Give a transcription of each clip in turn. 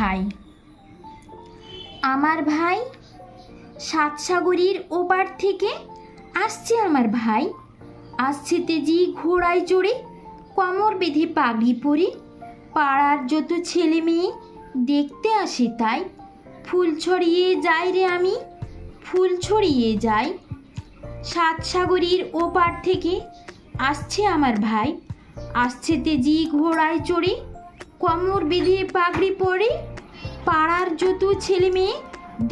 ভাই। আমার ভাই সাত সাগরের ওপার থেকে আসছে। আমার ভাই আসছে তেজি ঘোড়ায় চড়ে, কোমর বেঁধে পাগড়ি পরে। পাড়ার যত ছেলে মেয়ে দেখতে আসে তাই। ফুল ছড়িয়ে যাই রে আমি, ফুল ছড়িয়ে যাই। সাত সাগরের ওপার থেকে আসছে আমার ভাই, আসছে তেজি ঘোড়ায় চড়ে, কোমর বেঁধে পাগড়ি পরে। পাড়ার যত ছেলে মেয়ে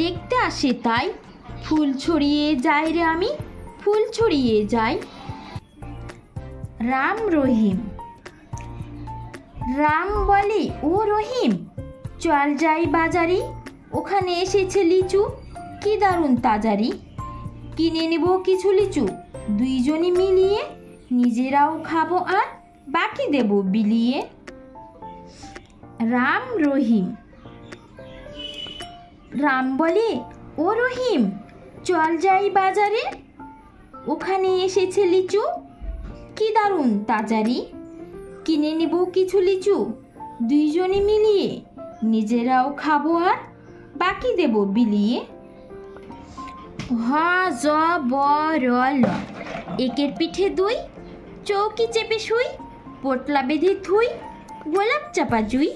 দেখতে আসে তাই। ফুল ছড়িয়ে যাই রে আমি, ফুল ছড়িয়ে যাই। রাম রহিম। রাম বলে, ও রহিম চল যাই বাজারে, ওখানে এসেছে লিচু কি দারুণ তাজারি। কিনে নেব কিছু লিচু দুইজনে মিলিয়ে, নিজেরাও খাবো আর বাকি দেব বিলিয়ে। রাম রহিম। রাম বলে, ও রহিম চল যাই বাজারে, ওখানে এসেছে লিচু কি দারুণ তাজারি। কিনে নেব কিছু লিচু দুইজনে মিলিয়ে, নিজেরাও খাবো আর বাকি দেব বিলিয়ে। হ জ ব র ল। একের পিঠে দুই, চৌকি চেপে শুই, পোটলা বেঁধে থুই, গোলাপ চাপা জুই,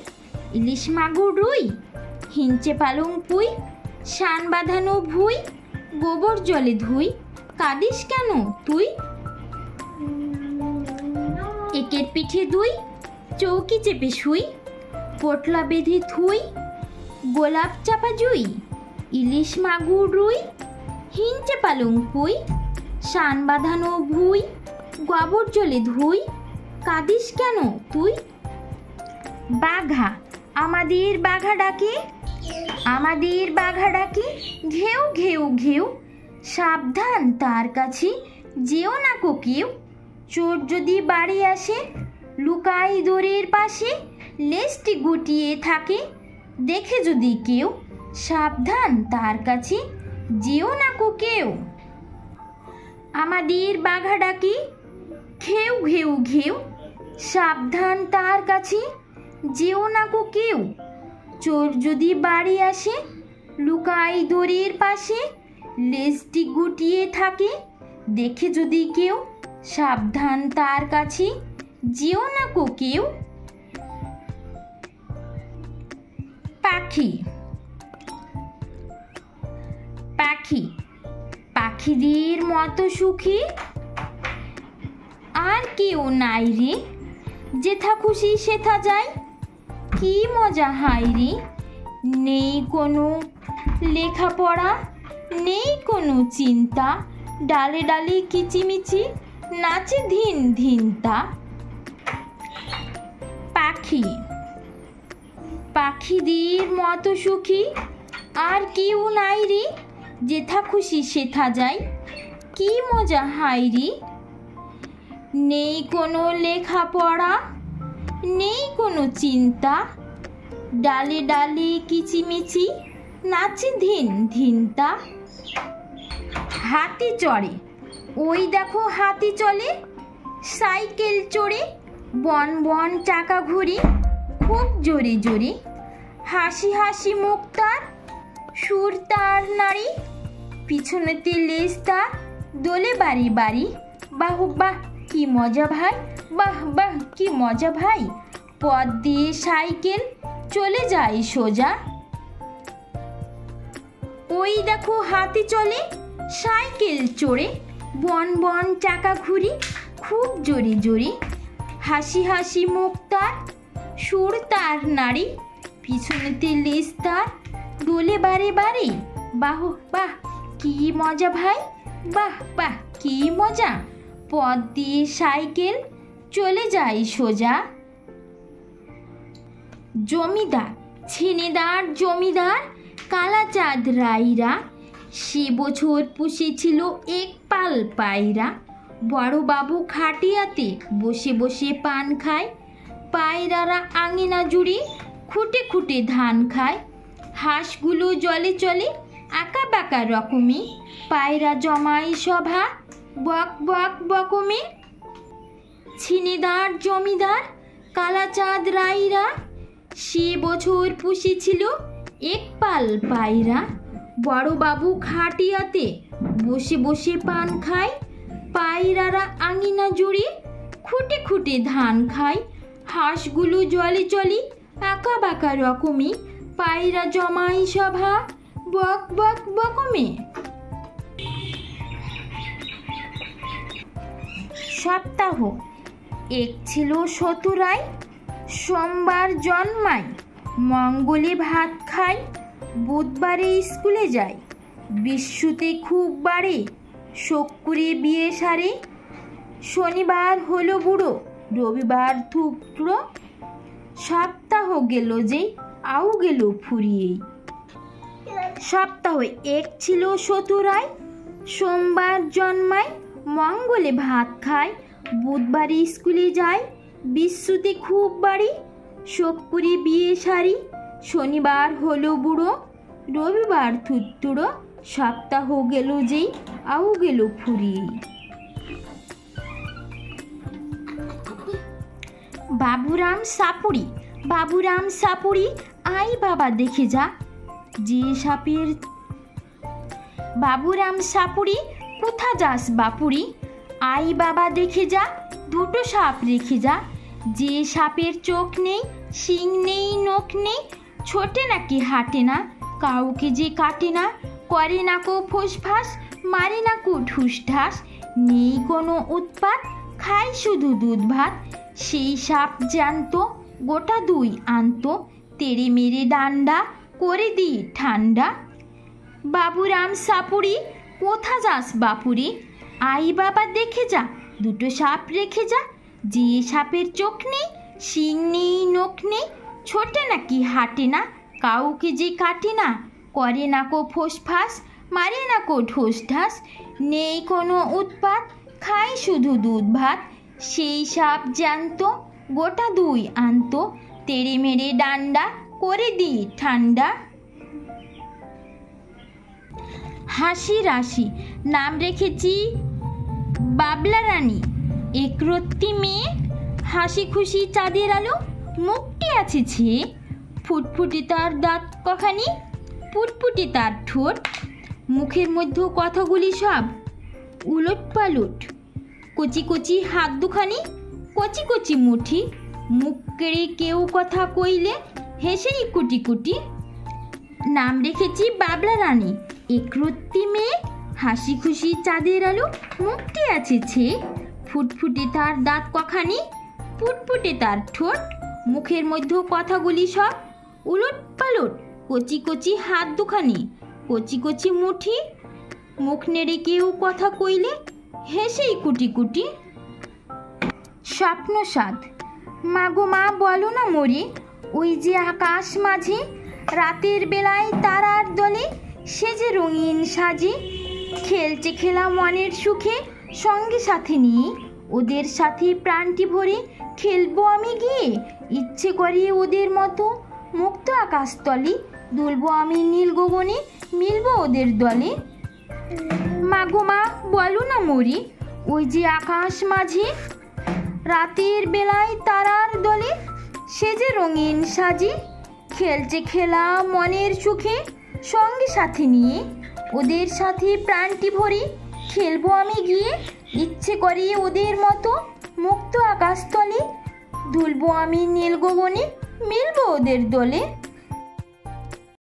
ইলিশ মাগুর রুই, হিঞ্চে পালং পুই, শান বাঁধানো ভুই, গোবর জলে ধুই, কাঁদিস কেন তুই। একের পিঠে দুই, চৌকি চেপে শুই, পোটলা বেঁধে থুই, গোলাপ চাপা জুই, ইলিশ মাগুর রুই, হিঞ্চে পালং পুই, শান বাঁধানো ভুই, গোবর জলে ধুই, কাঁদিস কেন তুই। বাঘা। আমাদের বাঘা ডাকে, আমাদের বাঘা ডাকে, ঘেউ ঘেউ ঘেউ, সাবধান তার কাছে যেও না কো কেউ। চোর যদি বাড়ি আসে লুকাই দড়ির পাশে, লেজটি গুটিয়ে থাকে দেখে যদি কেউ, সাবধান তার কাছে যেও না কো কেউ। আমাদের বাঘা ডাকে, ঘেউ ঘেউ ঘেউ, সাবধান তার কাছে যেও না কো কেউ। চোর যদি বাড়ি আসে লুকাই দড়ির পাশে, লেজটি গুটিয়ে থাকে দেখে যদি কেউ, সাবধান তার কাছে যেও না কো কেউ। পাখি। পাখি। পাখিদের মতো সুখী আর কেউ নাই রে, যেথা খুশি সেথা যায় কি মজা হায় রে। নেই কোনো লেখাপড়া, নেই কোনো চিন্তা, ডালে ডালে কিচিমিচি নাচে ধিন ধিনতা। পাখি। পাখিদের মতো সুখী আর কেউ নাই রে, যেথা খুশি সেথা যায় কি মজা হায় রে। নেই কোনো লেখাপড়া, নেই কোনো চিন্তা, ডালে ডালে কিচিমিচি নাচে ধিন ধিনতা। হাতি চড়ে। ওই দেখো হাতি চলে, সাইকেল চড়ে, বন বন চাকা ঘুরি খুব জোরে জোরে। হাসি হাসি মুখ তার, সুর তার নারী, পিছনেতে লেজ তার দোলে বাড়ি বাড়ি। বাহ বাহ কি মজা ভাই, বাহ বাহ কি মজা ভাই, পথ দিয়ে সাইকেল চলে যায় সোজা। ওই দেখো হাতি চলে, সাইকেল চড়ে, বন বন চাকা ঘুরি খুব জোরে জোরে। হাসি হাসি মুখ তার, সুর তার নারী, পিছনেতে লেজ তার দোলে বারে বারে। বাহ বাহ কি মজা ভাই, বাহ বাহ কি মজা, পথ দিয়ে সাইকেল চলে যায় সোজা। জমিদার। ছেনেদার জমিদার কালাচাঁদ রায়রা, সে বছর পুষেছিল এক পাল পায়রা। বড়বাবু খাটিয়াতে বসে বসে পান খায়, পায়রারা আঙিনা জুড়ে খুঁটে খুঁটে ধান খায়। হাঁসগুলো জলে চলে আঁকা বাঁকা রকমে, পায়রা জমায় সভা বক বক বকমে। ছিনেদার জমিদার কালাচাঁদ রায়রা, সে বছর পুষেছিল এক পাল পায়রা। বড়বাবু খাটিয়াতে বসে বসে পান খায়, পায়রারা আঙিনা জুড়ে খুঁটে খুঁটে ধান খায়। হাঁসগুলো জলে চলে আঁকা বাঁকা রকমে, পায়রা জমাই সভা বক বক বকমে। সপ্তাহ এক ছিল শতুরায়, সোমবার জন্মায়, মঙ্গলে ভাত খায়, বুধবারে স্কুলে যায়, বিশ্বতে খুব বাড়ে, শুক্রে বিয়ে সারে, শনিবার হলো বুড়ো, রবিবার থুকরো। সপ্তাহ গেল যে আউ গেল ফুরিয়েই। সপ্তাহ এক ছিল শতুরায়, সোমবার জন্মায়, মঙ্গলে ভাত খায়, বুধবারে স্কুলে যায়, বিশ্বতে খুব বাড়ি, শুক্রে বিয়ে সারি, শনিবার হলো বুড়ো, রবিবার থুত্তুড়ো। সপ্তাহ গেল যেই আউ গেল ফুরিয়েই। বাবুরাম সাপুরি, বাবুরাম সাপুরি, আই বাবা দেখে যা যে সাপের। বাবুরাম সাপুরি, কোথা যাস বাপুরি? আই বাবা দেখে যা, দুটো সাপ রেখে যা। যে সাপের চোখ নেই, শিং নেই, নখ নেই, ছোটে নাকি হাঁটে না, কাউকে যে কাটে না, করে না কো ফোসফাস, মারে না কো ঠুস ঠাস, নেই কোনো উৎপাত, খায় শুধু দুধ ভাত। সেই সাপ জানতো গোটা দুই আনতো, তেড়ে মেরে ডান্ডা করে দিই ঠান্ডা। বাবুরাম সাপুরি, কোথা যাস বাপুরি? আই বাবা দেখে যা, দুটো সাপ রেখে যা। যে সাপের চোখ নেই, শিং নেই, নখ নেই, ছোটে নাকি হাঁটে না, কাউকে যে কাটে না, করে না কো ফোসফাস, মারে না কো ঠোস ঠাস, নেই কোনো উৎপাত, খায় শুধু দুধ ভাত। সেই সাপ জানতো গোটা দুই আনতো, তেড়ে মেরে ডান্ডা করে দিই ঠান্ডা। হাসি রাশি, নাম রেখেছি বাবলা রানী। একরত্তি মেয়ে, হাসি খুশি চাঁদের আলো, মুখটি আছে ছেয়ে, ফুটফুটে তার দাঁত কখানি, ফুটফুটে তার ঠোঁট, মুখের মধ্যে কথাগুলি সব উলট পালট, কচি কচি হাত দুখানি, কচি কচি মুঠি, মুখ কেড়ে কেউ কথা কইলে হেসেই কুটি কুটি। নাম রেখেছি বাবলা রানী। একরত্তি মেয়ে, হাসি খুশি চাঁদের আলো, মুখটি আছে ছেয়ে, ফুটফুটে তার দাঁত কখানি, ফুটফুটে তার ঠোঁট, মুখের মধ্যে কথাগুলি সব উলট পালট, কচি কচি হাত দুখানি, কচি কচি মুঠি, মুখ নেড়ে কেউ কথা কইলে হেসেই কুটি কুটি। স্বপ্ন সাধ, মাগো মা বলো না মরি, ওই যে আকাশ মাঝে রাতের বেলায় তারার দলে সেজে রঙিন সাজি, খেলছে খেলা মনের সুখে সঙ্গে সাথে নিয়ে, ওদের সাথে প্রাণটি ভরে খেলবো আমি গিয়ে, ইচ্ছে করে ওদের মতো মুক্ত আকাশ তলে, দুলবো আমি নীল গগনে, মিলবো ওদের দলে। মাগো মা বলো না মরি, ওই যে আকাশ মাঝে রাতের বেলায় তারার দলে সেজে রঙিন সাজি, খেলছে খেলা মনের সুখে সঙ্গে সাথে নিয়ে, ওদের সাথে প্রাণটি ভরে খেলবো আমি গিয়ে, ইচ্ছে করে ওদের মতো মুক্ত আকাশ তলে, দুলবো আমি নীল গগনে, মিলবো ওদের দলে।